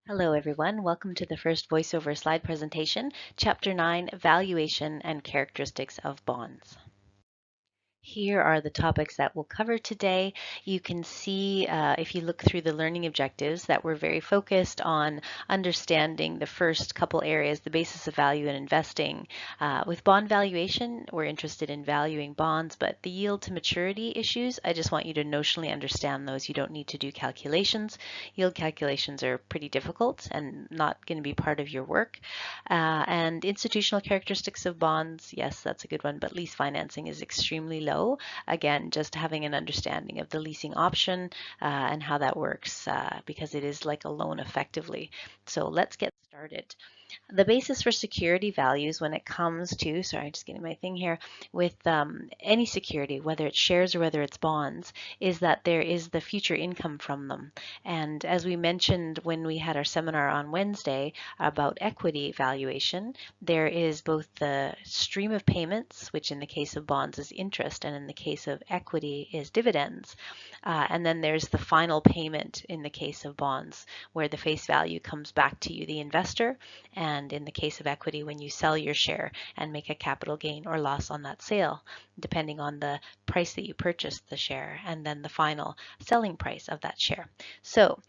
Hello everyone, welcome to the first Voiceover slide presentation, Chapter 9, Valuation and Characteristics of Bonds. Here are the topics that we'll cover today. You can see if you look through the learning objectives that we're very focused on understanding the first couple areas, the basis of value and investing. With bond valuation, we're interested in valuing bonds, but the yield to maturity issues, I just want you to notionally understand those. You don't need to do calculations. Yield calculations are pretty difficult and not going to be part of your work. And institutional characteristics of bonds, yes, that's a good one, but lease financing is extremely low. Again, just having an understanding of the leasing option and how that works because it is like a loan effectively. So let's get started. The basis for security values when it comes to, sorry, I'm just getting my thing here, with any security, whether it's shares or whether it's bonds, is that there is the future income from them. And as we mentioned when we had our seminar on Wednesday about equity valuation, there is both the stream of payments, which in the case of bonds is interest, and in the case of equity is dividends. And then there's the final payment in the case of bonds, where the face value comes back to you, the investor, and in the case of equity, when you sell your share and make a capital gain or loss on that sale, depending on the price that you purchased the share, and then the final selling price of that share. So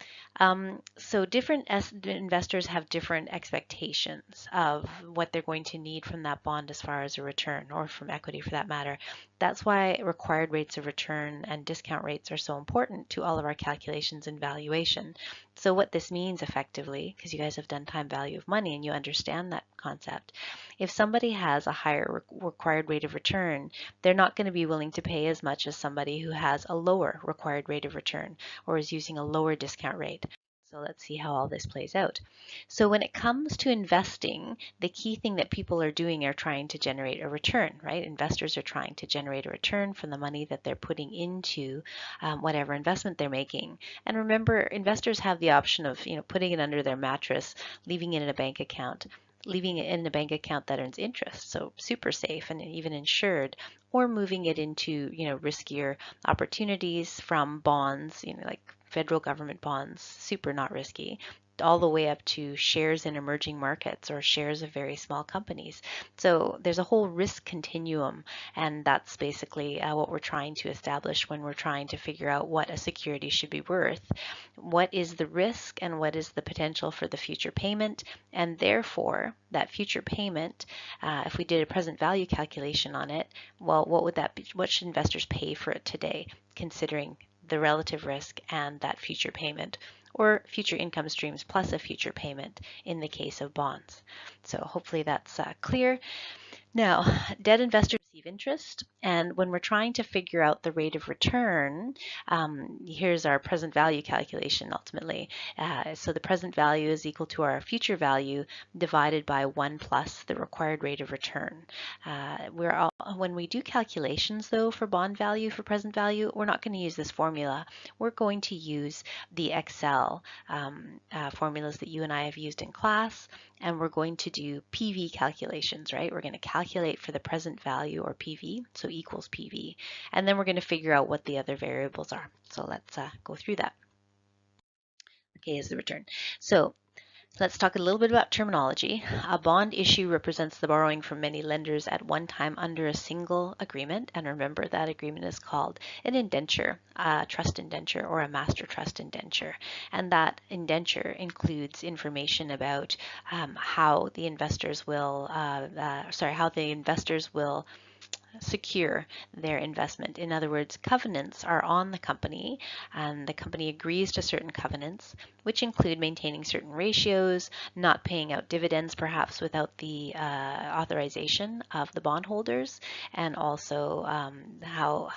different investors have different expectations of what they're going to need from that bond as far as a return, or from equity for that matter. That's why required rates of return and discount rates are so important to all of our calculations and valuation. So what this means effectively, because you guys have done time value of money and you understand that concept, if somebody has a higher required rate of return, they're not going to be willing to pay as much as somebody who has a lower required rate of return or is using a lower discount rate. So let's see how all this plays out. So when it comes to investing, the key thing that people are doing are trying to generate a return, right? Investors are trying to generate a return from the money that they're putting into whatever investment they're making. And remember, investors have the option of, putting it under their mattress, leaving it in a bank account, leaving it in a bank account that earns interest, so super safe and even insured, or moving it into, riskier opportunities from bonds, like federal government bonds, super not risky, all the way up to shares in emerging markets or shares of very small companies. So there's a whole risk continuum, and that's basically what we're trying to establish when we're trying to figure out what a security should be worth. What is the risk and what is the potential for the future payment? And therefore, that future payment, if we did a present value calculation on it, well, what would that be? What should investors pay for it today, considering the relative risk and that future payment, or future income streams plus a future payment in the case of bonds? So hopefully that's clear. Now, debt investors receive interest, and when we're trying to figure out the rate of return, here's our present value calculation ultimately. So the present value is equal to our future value divided by 1 plus the required rate of return. When we do calculations though for bond value, for present value, we're not going to use this formula. We're going to use the Excel formulas that you and I have used in class, and we're going to do PV calculations, right? We're going to calculate for the present value, or PV, so equals PV, and then we're going to figure out what the other variables are. So let's go through that. Okay, is the return. So let's talk a little bit about terminology. A bond issue represents the borrowing from many lenders at one time under a single agreement. And remember, that agreement is called an indenture, a trust indenture, or a master trust indenture. And that indenture includes information about how the investors will secure their investment. In other words, covenants are on the company, and the company agrees to certain covenants, which include maintaining certain ratios, not paying out dividends perhaps without the authorization of the bondholders, and also how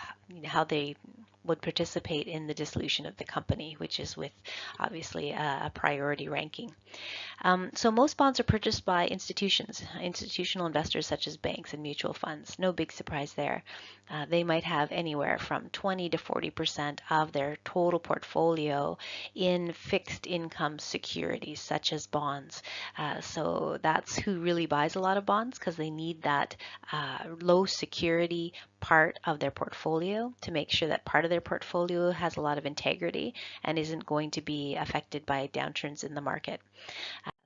they would participate in the dissolution of the company, which is with obviously a priority ranking. So most bonds are purchased by institutions, institutional investors such as banks and mutual funds. No big surprise there. They might have anywhere from 20 to 40% of their total portfolio in fixed income securities such as bonds. So that's who really buys a lot of bonds, because they need that low security part of their portfolio to make sure that part of their portfolio has a lot of integrity and isn't going to be affected by downturns in the market.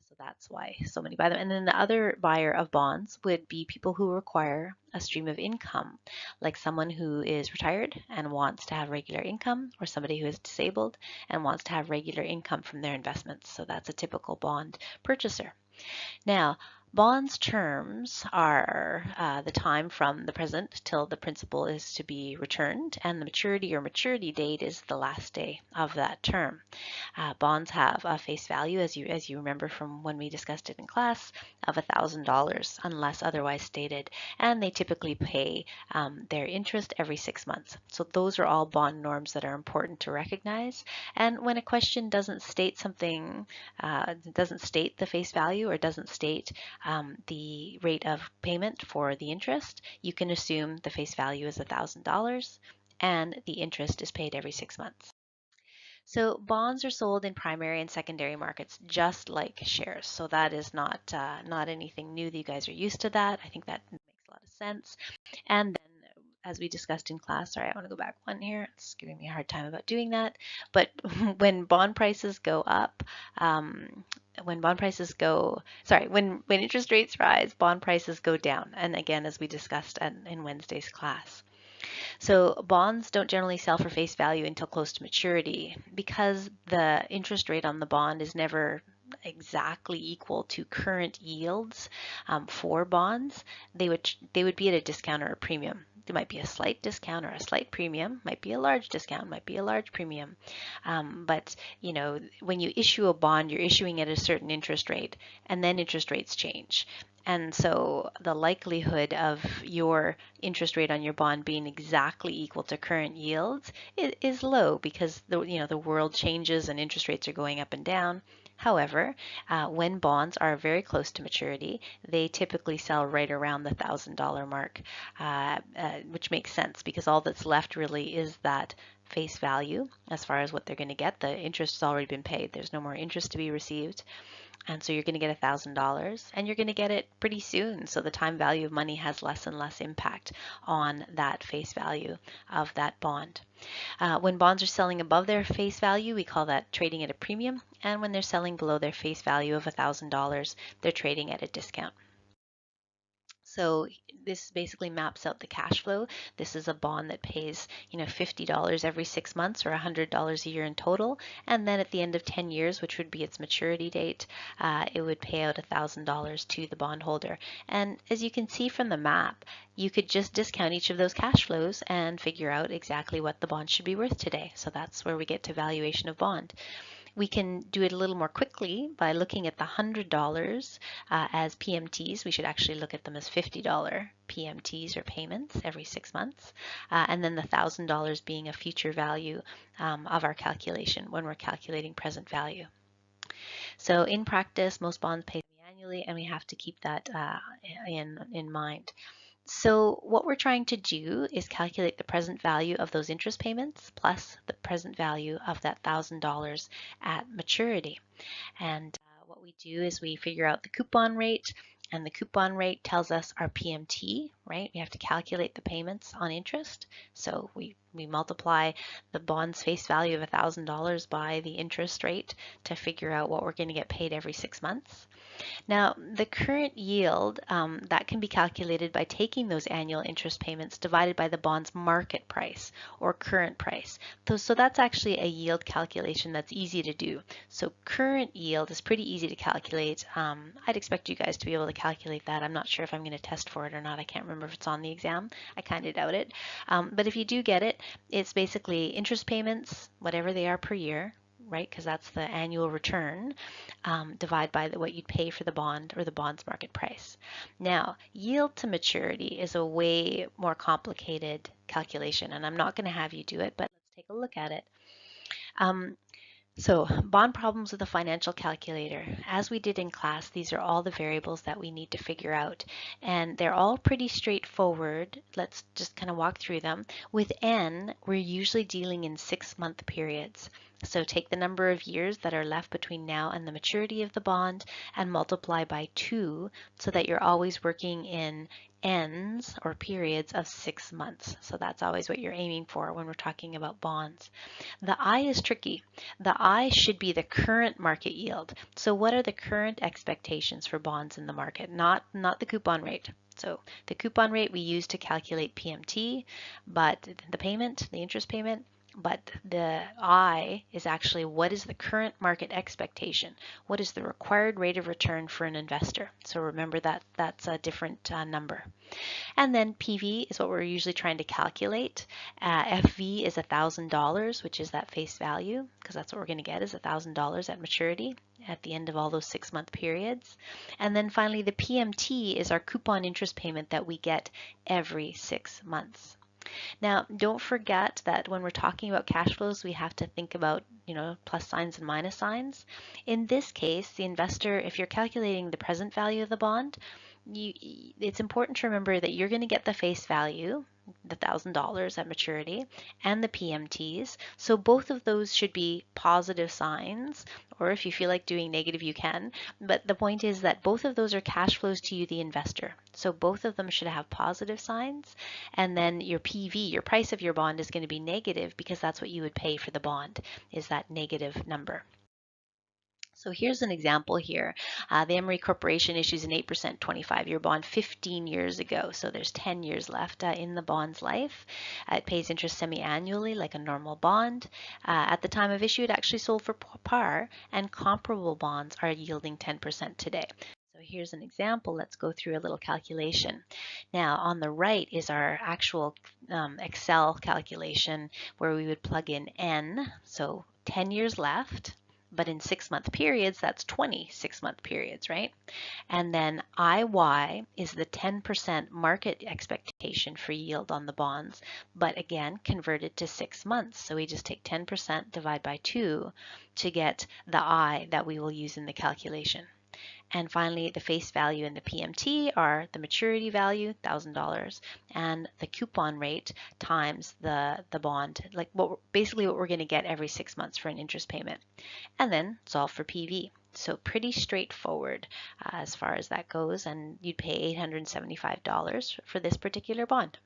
So that's why so many buy them. And then the other buyer of bonds would be people who require a stream of income, like someone who is retired and wants to have regular income, or somebody who is disabled and wants to have regular income from their investments. So that's a typical bond purchaser. Now, bonds terms are the time from the present till the principal is to be returned, and the maturity or maturity date is the last day of that term. Bonds have a face value, as you remember from when we discussed it in class, of $1,000 unless otherwise stated, and they typically pay their interest every 6 months. So those are all bond norms that are important to recognize. And when a question doesn't state something, doesn't state the face value or doesn't state the rate of payment for the interest, you can assume the face value is $1,000 and the interest is paid every 6 months. So bonds are sold in primary and secondary markets, just like shares. So that is not anything new that you guys are used to that. I think that makes a lot of sense. And then as we discussed in class, sorry, I want to go back one here. It's giving me a hard time about doing that. But when bond prices go up, when interest rates rise, bond prices go down. And again, as we discussed in Wednesday's class. So bonds don't generally sell for face value until close to maturity because the interest rate on the bond is never exactly equal to current yields for bonds. They would be at a discount or a premium. There might be a slight discount or a slight premium, might be a large discount, might be a large premium. But you know, when you issue a bond, you're issuing at a certain interest rate, and then interest rates change. And so the likelihood of your interest rate on your bond being exactly equal to current yields is low because the world changes and interest rates are going up and down. However, when bonds are very close to maturity, they typically sell right around the $1,000 mark, which makes sense because all that's left really is that face value as far as what they're going to get. The interest has already been paid. There's no more interest to be received. And so you're going to get $1,000 and you're going to get it pretty soon. So the time value of money has less and less impact on that face value of that bond. When bonds are selling above their face value, we call that trading at a premium. And when they're selling below their face value of $1,000, they're trading at a discount. So this basically maps out the cash flow. This is a bond that pays, $50 every 6 months or $100 a year in total. And then at the end of 10 years, which would be its maturity date, it would pay out $1,000 to the bondholder. And as you can see from the map, you could just discount each of those cash flows and figure out exactly what the bond should be worth today. So that's where we get to valuation of bond. We can do it a little more quickly by looking at the $100 as PMTs. We should actually look at them as $50 PMTs or payments every 6 months, and then the $1,000 being a future value of our calculation when we're calculating present value. So in practice, most bonds pay annually, and we have to keep that in mind. So what we're trying to do is calculate the present value of those interest payments plus the present value of that $1,000 at maturity. And what we do is we figure out the coupon rate, and the coupon rate tells us our PMT, right? We have to calculate the payments on interest. So we multiply the bond's face value of $1,000 by the interest rate to figure out what we're going to get paid every 6 months. Now, the current yield, that can be calculated by taking those annual interest payments divided by the bond's market price or current price. So that's actually a yield calculation that's easy to do. So current yield is pretty easy to calculate. I'd expect you guys to be able to calculate that. I'm not sure if I'm going to test for it or not. I can't remember if it's on the exam. I kind of doubt it. But if you do get it, it's basically interest payments, whatever they are per year, right? Because that's the annual return, divide by what you'd pay for the bond or the bond's market price. Now, yield to maturity is a way more complicated calculation, and I'm not going to have you do it, but let's take a look at it. So bond problems with a financial calculator. As we did in class, these are all the variables that we need to figure out, and they're all pretty straightforward. Let's just kind of walk through them. With N, we're usually dealing in 6-month periods. So take the number of years that are left between now and the maturity of the bond and multiply by 2 so that you're always working in ends or periods of 6 months. So that's always what you're aiming for when we're talking about bonds. The I is tricky. The I should be the current market yield. So what are the current expectations for bonds in the market? Not the coupon rate. So the coupon rate we use to calculate PMT, but the interest payment, but the I is actually what is the current market expectation? What is the required rate of return for an investor? So remember that that's a different number. And then PV is what we're usually trying to calculate. FV is $1,000, which is that face value, because that's what we're going to get is $1,000 at maturity at the end of all those 6-month periods. And then finally, the PMT is our coupon interest payment that we get every 6 months. Now, don't forget that when we're talking about cash flows, we have to think about, plus signs and minus signs. In this case, the investor, if you're calculating the present value of the bond, it's important to remember that you're going to get the face value, the $1,000 at maturity, and the PMTs. So both of those should be positive signs, or if you feel like doing negative, you can. But the point is that both of those are cash flows to you, the investor. So both of them should have positive signs. And then your PV, your price of your bond, is going to be negative because that's what you would pay for the bond, is that negative number. So here's an example here. The Emory Corporation issues an 8% 25-year bond 15 years ago. So there's 10 years left in the bond's life. It pays interest semi-annually like a normal bond. At the time of issue, it actually sold for par, and comparable bonds are yielding 10% today. So here's an example. Let's go through a little calculation. Now on the right is our actual Excel calculation where we would plug in N, so 10 years left. But in 6-month periods, that's 20 6-month periods, right? And then IY is the 10% market expectation for yield on the bonds, but again, converted to 6 months. So we just take 10%, divide by 2 to get the I that we will use in the calculation. And finally, the face value and the PMT are the maturity value, $1,000, and the coupon rate times the bond, like basically what we're going to get every 6 months for an interest payment. And then solve for PV. So pretty straightforward as far as that goes, and you'd pay $875 for this particular bond.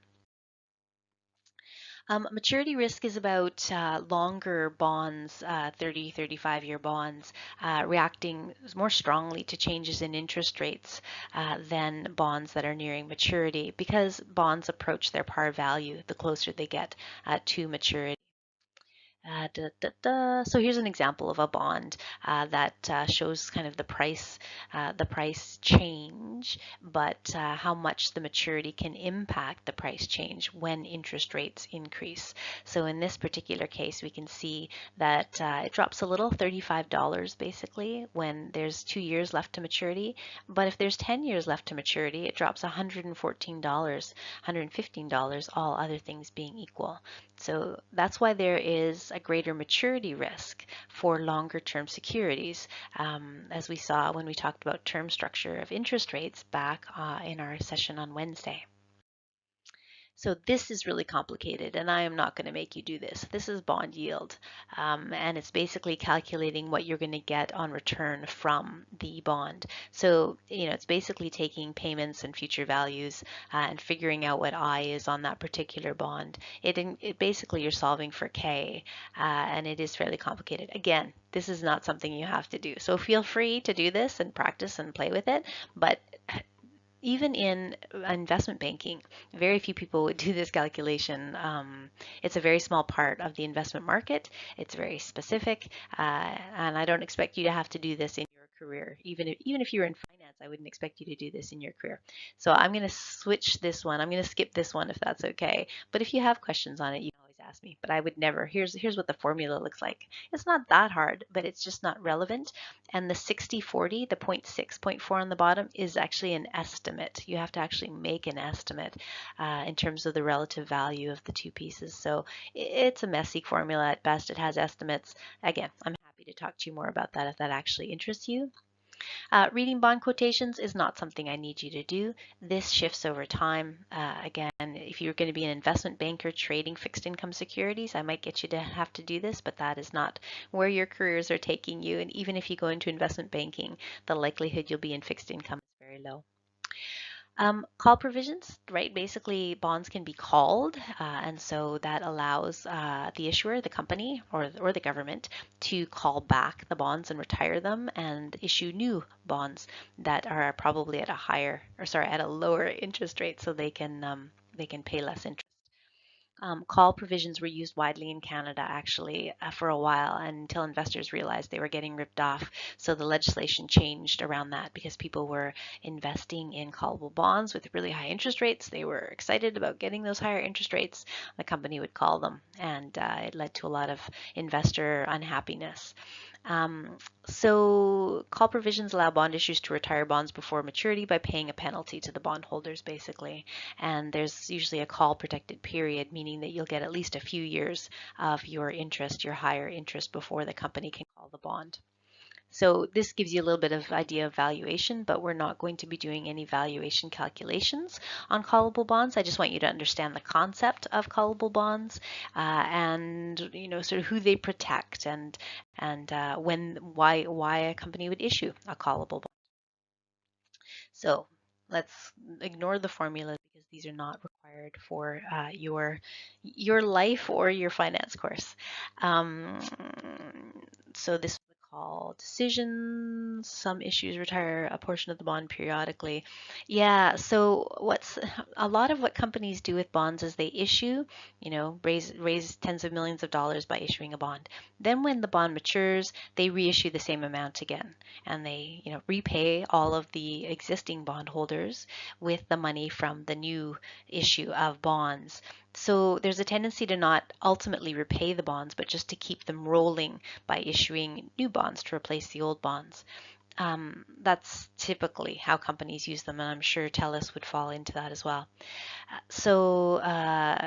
Maturity risk is about longer bonds, 30, 35-year bonds, reacting more strongly to changes in interest rates than bonds that are nearing maturity because bonds approach their par value the closer they get to maturity. So here's an example of a bond that shows kind of the price change, but how much the maturity can impact the price change when interest rates increase. So in this particular case, we can see that it drops a little, $35 basically, when there's 2 years left to maturity. But if there's 10 years left to maturity, it drops $114, $115, all other things being equal. So that's why there is a greater maturity risk for longer term securities, as we saw when we talked about term structure of interest rates back in our session on Wednesday. So this is really complicated, and I am not going to make you do this. This is bond yield, and it's basically calculating what you're going to get on return from the bond. So, it's basically taking payments and future values and figuring out what I is on that particular bond. It basically you're solving for K, and it is fairly complicated. Again, this is not something you have to do. So feel free to do this and practice and play with it, but even in investment banking, very few people would do this calculation. It's a very small part of the investment market. It's very specific, and I don't expect you to have to do this in your career. Even if you're in finance, I wouldn't expect you to do this in your career. So I'm going to switch this one. I'm going to skip this one if that's okay. But if you have questions on it, you can always ask me. But I would never. Here's what the formula looks like. It's not that hard, but it's just not relevant. And the 60-40, the 0.6, 0.4 on the bottom is actually an estimate. You have to actually make an estimate in terms of the relative value of the two pieces. So it's a messy formula at best. It has estimates. Again, I'm happy to talk to you more about that if that actually interests you. Reading bond quotations is not something I need you to do. This shifts over time. Again, if you're going to be an investment banker trading fixed income securities, I might get you to have to do this, but that is not where your careers are taking you. And even if you go into investment banking, the likelihood you'll be in fixed income is very low. Call provisions, right? Basically, bonds can be called, and so that allows the issuer, the company, or the government to call back the bonds and retire them and issue new bonds that are probably at a higher, or sorry, at a lower interest rate, so they can pay less interest. Call provisions were used widely in Canada actually for a while until investors realized they were getting ripped off. So the legislation changed around that because people were investing in callable bonds with really high interest rates. They were excited about getting those higher interest rates. The company would call them, and it led to a lot of investor unhappiness. So call provisions allow bond issuers to retire bonds before maturity by paying a penalty to the bondholders, basically. And there's usually a call protected period, meaning that you'll get at least a few years of your interest, your higher interest, before the company can call the bond. So this gives you a little bit of idea of valuation, but we're not going to be doing any valuation calculations on callable bonds. I just want you to understand the concept of callable bonds and sort of who they protect and why a company would issue a callable bond. So let's ignore the formulas because these are not required for your life or your finance course. Um, so this is a call decisions. Some issues retire a portion of the bond periodically. Yeah. So what's a lot of what companies do with bonds is they issue, raise tens of millions of dollars by issuing a bond. Then when the bond matures, they reissue the same amount again, and they repay all of the existing bondholders with the money from the new issue of bonds. So there's a tendency to not ultimately repay the bonds, but just to keep them rolling by issuing new bonds to replace the old bonds. That's typically how companies use them, and I'm sure TELUS would fall into that as well. So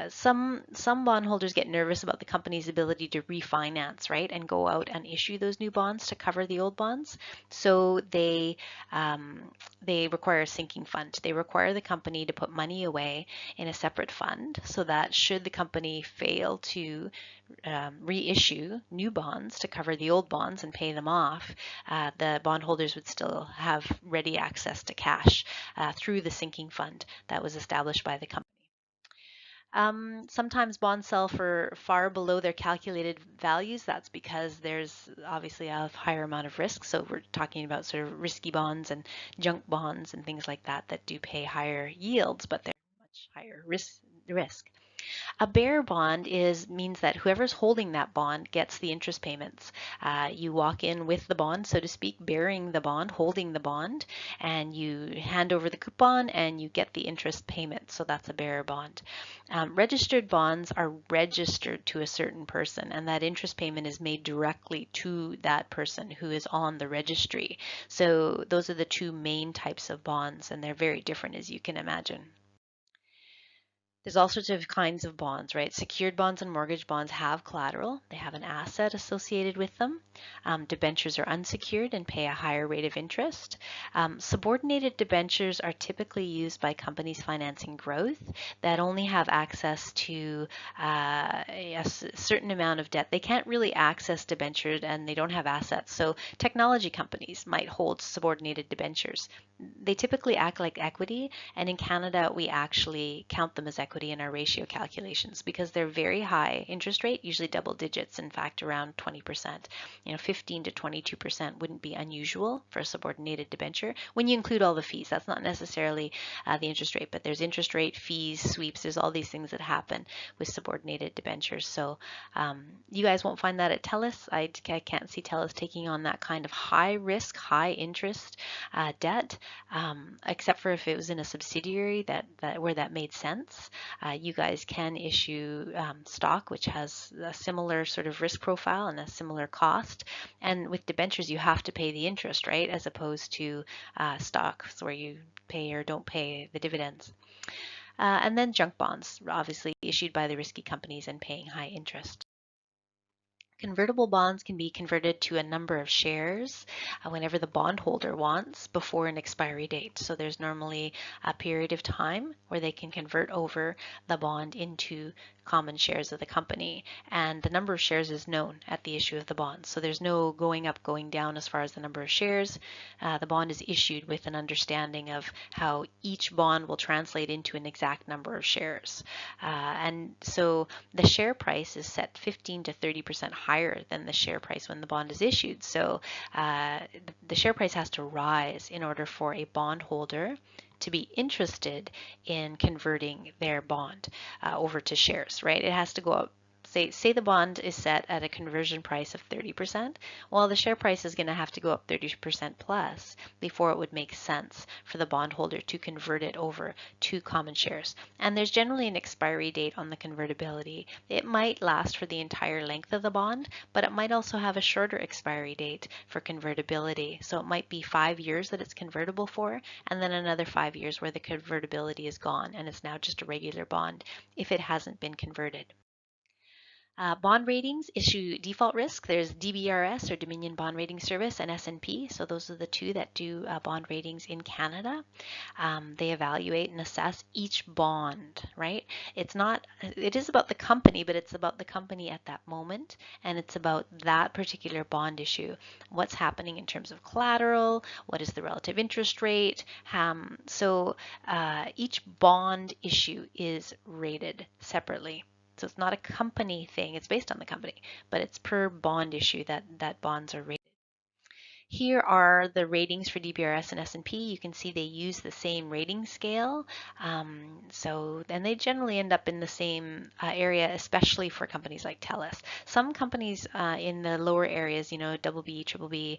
some bondholders get nervous about the company's ability to refinance, right, and go out and issue those new bonds to cover the old bonds. So they require a sinking fund. They require the company to put money away in a separate fund so that should the company fail to reissue new bonds to cover the old bonds and pay them off, the bondholders would still have ready access to cash through the sinking fund that was established by the company. Sometimes bonds sell for far below their calculated values. That's because there's obviously a higher amount of risk. So we're talking about sort of risky bonds and junk bonds and things like that that do pay higher yields, but they're much higher risk. A bearer bond means that whoever's holding that bond gets the interest payments. You walk in with the bond, so to speak, bearing the bond, holding the bond, and you hand over the coupon and you get the interest payment. So that's a bearer bond. Registered bonds are registered to a certain person, and that interest payment is made directly to that person who is on the registry. So those are the two main types of bonds, and they're very different, as you can imagine. There's all sorts of kinds of bonds, right? Secured bonds and mortgage bonds have collateral. They have an asset associated with them. Debentures are unsecured and pay a higher rate of interest. Subordinated debentures are typically used by companies financing growth that only have access to a certain amount of debt. They can't really access debentures and they don't have assets. So technology companies might hold subordinated debentures. They typically act like equity, and in Canada, we actually count them as equity in our ratio calculations because they're very high interest rate, usually double digits, in fact, around 20%. 15 to 22% wouldn't be unusual for a subordinated debenture when you include all the fees. That's not necessarily the interest rate, but there's interest rate, fees, sweeps, there's all these things that happen with subordinated debentures. So you guys won't find that at TELUS. I can't see TELUS taking on that kind of high risk, high interest debt, except for if it was in a subsidiary where that made sense. You guys can issue stock, which has a similar sort of risk profile and a similar cost. And with debentures, you have to pay the interest, right, as opposed to stocks where you pay or don't pay the dividends. And then junk bonds, obviously issued by the risky companies and paying high interest. Convertible bonds can be converted to a number of shares whenever the bondholder wants before an expiry date. So there's normally a period of time where they can convert over the bond into common shares of the company, and the number of shares is known at the issue of the bond. So there's no going up, going down as far as the number of shares. The bond is issued with an understanding of how each bond will translate into an exact number of shares. And so the share price is set 15 to 30% higher than the share price when the bond is issued. So the share price has to rise in order for a bondholder to be interested in converting their bond over to shares, right? It has to go up. Say the bond is set at a conversion price of 30%, well, the share price is going to have to go up 30% plus before it would make sense for the bondholder to convert it over to common shares. And there's generally an expiry date on the convertibility. It might last for the entire length of the bond, but it might also have a shorter expiry date for convertibility. So it might be 5 years that it's convertible for, and then another 5 years where the convertibility is gone and it's now just a regular bond if it hasn't been converted. Bond ratings issue default risk. There's DBRS, or Dominion Bond Rating Service, and S&P. So those are the two that do bond ratings in Canada. They evaluate and assess each bond, right? It is about the company, but it's about the company at that moment, and it's about that particular bond issue. What's happening in terms of collateral? What is the relative interest rate? So each bond issue is rated separately. So it's not a company thing. It's based on the company, but it's per bond issue that bonds are rated. Here are the ratings for DBRS and S&P. You can see they use the same rating scale. And they generally end up in the same area, especially for companies like TELUS. Some companies in the lower areas, double B, triple B,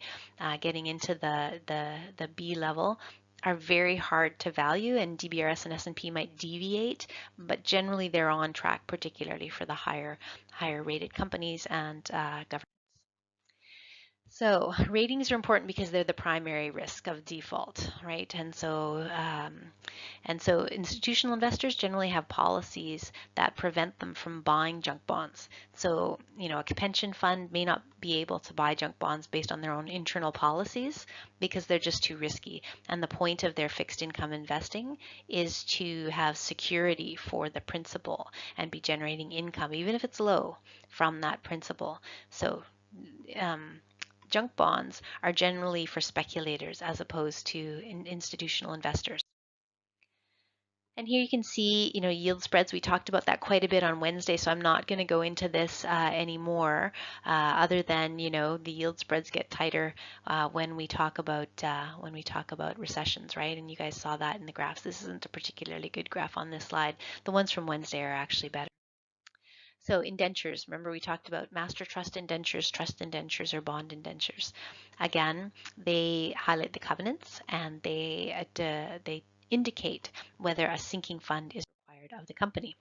getting into the B level, are very hard to value, and DBRS and S&P might deviate, but generally they're on track, particularly for the higher rated companies and government. So ratings are important because they're the primary risk of default, right? And so institutional investors generally have policies that prevent them from buying junk bonds. So, a pension fund may not be able to buy junk bonds based on their own internal policies because they're just too risky. And the point of their fixed income investing is to have security for the principal and be generating income, even if it's low, from that principal. So, junk bonds are generally for speculators as opposed to institutional investors. And here you can see, yield spreads. We talked about that quite a bit on Wednesday, so I'm not going to go into this anymore, other than, the yield spreads get tighter when we talk about recessions, right? And you guys saw that in the graphs. This isn't a particularly good graph on this slide. The ones from Wednesday are actually better. So indentures, remember we talked about master trust indentures, or bond indentures. Again, they highlight the covenants, and they indicate whether a sinking fund is required of the company.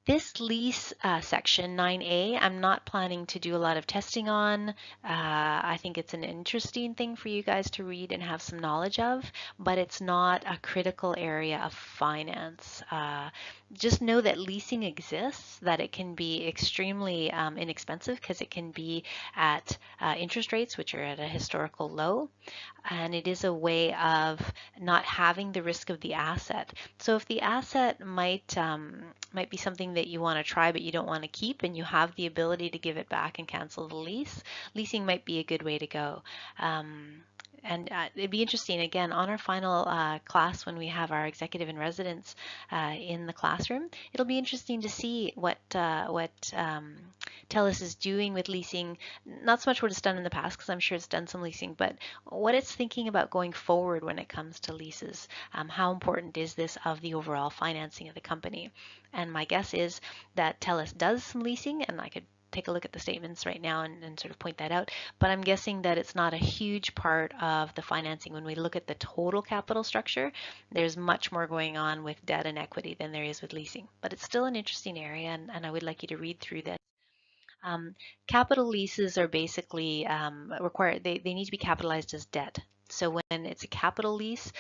This lease section 9A, I'm not planning to do a lot of testing on. I think it's an interesting thing for you guys to read and have some knowledge of, but it's not a critical area of finance. Just know that leasing exists, that it can be extremely inexpensive because it can be at interest rates which are at a historical low, and it is a way of not having the risk of the asset. So if the asset might be something that you want to try but you don't want to keep, and you have the ability to give it back and cancel the lease, leasing might be a good way to go. And it'd be interesting, again, on our final class when we have our executive in residence in the classroom, it'll be interesting to see what TELUS is doing with leasing, not so much what it's done in the past, because I'm sure it's done some leasing, but what it's thinking about going forward when it comes to leases. How important is this of the overall financing of the company? And my guess is that TELUS does some leasing, and I could take a look at the statements right now and sort of point that out. But I'm guessing that it's not a huge part of the financing. When we look at the total capital structure, there's much more going on with debt and equity than there is with leasing. But it's still an interesting area, and I would like you to read through this. Capital leases are basically required, they need to be capitalized as debt. So when it's a capital lease,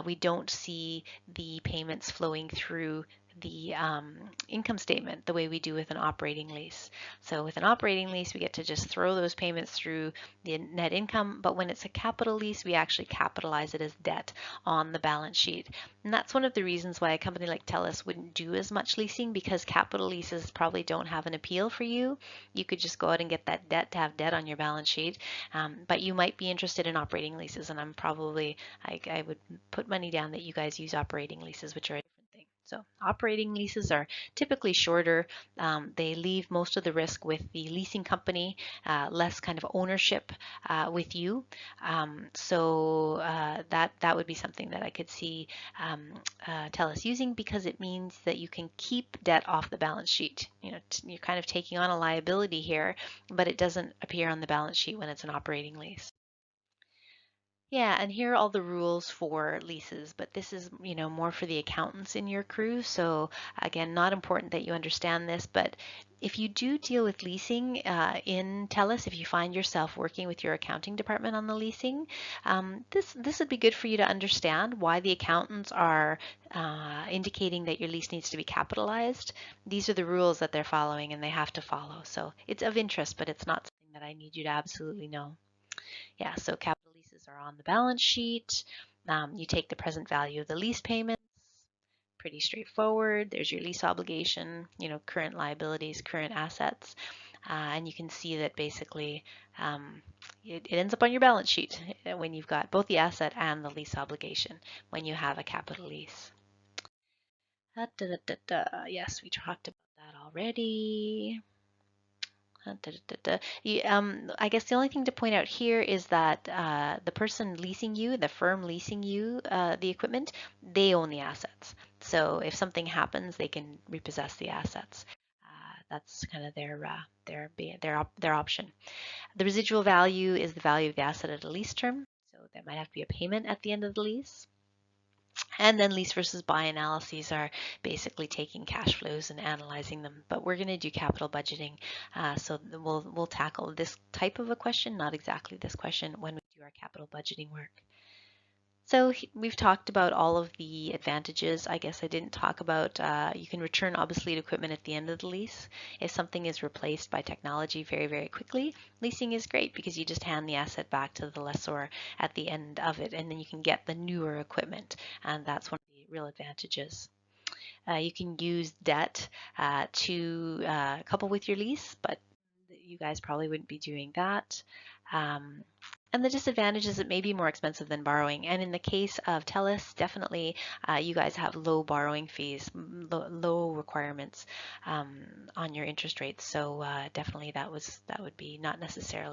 we don't see the payments flowing through the income statement the way we do with an operating lease. So with an operating lease, we get to just throw those payments through the net income, but when it's a capital lease, we actually capitalize it as debt on the balance sheet. And that's one of the reasons why a company like TELUS wouldn't do as much leasing, because capital leases probably don't have an appeal for you. You could just go out and get that debt to have debt on your balance sheet, but you might be interested in operating leases, and I would put money down that you guys use operating leases, which are a different thing. So operating leases are typically shorter. They leave most of the risk with the leasing company, less kind of ownership with you. That would be something that I could see TELUS using, because it means that you can keep debt off the balance sheet. You're kind of taking on a liability here, but it doesn't appear on the balance sheet when it's an operating lease. Yeah, and here are all the rules for leases, but this is, more for the accountants in your crew. So again, not important that you understand this, but if you do deal with leasing in TELUS, if you find yourself working with your accounting department on the leasing, this would be good for you to understand why the accountants are indicating that your lease needs to be capitalized. These are the rules that they're following, and they have to follow. So it's of interest, but it's not something that I need you to absolutely know. Yeah, so capital leases are on the balance sheet. You take the present value of the lease payments. Pretty straightforward. There's your lease obligation, current liabilities, current assets. And you can see that basically it ends up on your balance sheet when you've got both the asset and the lease obligation when you have a capital lease. Yes, we talked about that already. I guess the only thing to point out here is that the person leasing you, the firm leasing you the equipment, they own the assets. So if something happens, they can repossess the assets. That's kind of their option. The residual value is the value of the asset at a lease term. So there might have to be a payment at the end of the lease. And then lease versus buy analyses are basically taking cash flows and analyzing them. But we're going to do capital budgeting. So we'll tackle this type of a question, not exactly this question, when we do our capital budgeting work. So we've talked about all of the advantages. I guess I didn't talk about you can return obsolete equipment at the end of the lease. If something is replaced by technology very, very quickly, leasing is great because you just hand the asset back to the lessor at the end of it, and then you can get the newer equipment, and that's one of the real advantages. You can use debt to couple with your lease, but you guys probably wouldn't be doing that. And the disadvantage is it may be more expensive than borrowing. And in the case of TELUS, definitely you guys have low borrowing fees, low requirements on your interest rates. So definitely that would be not necessarily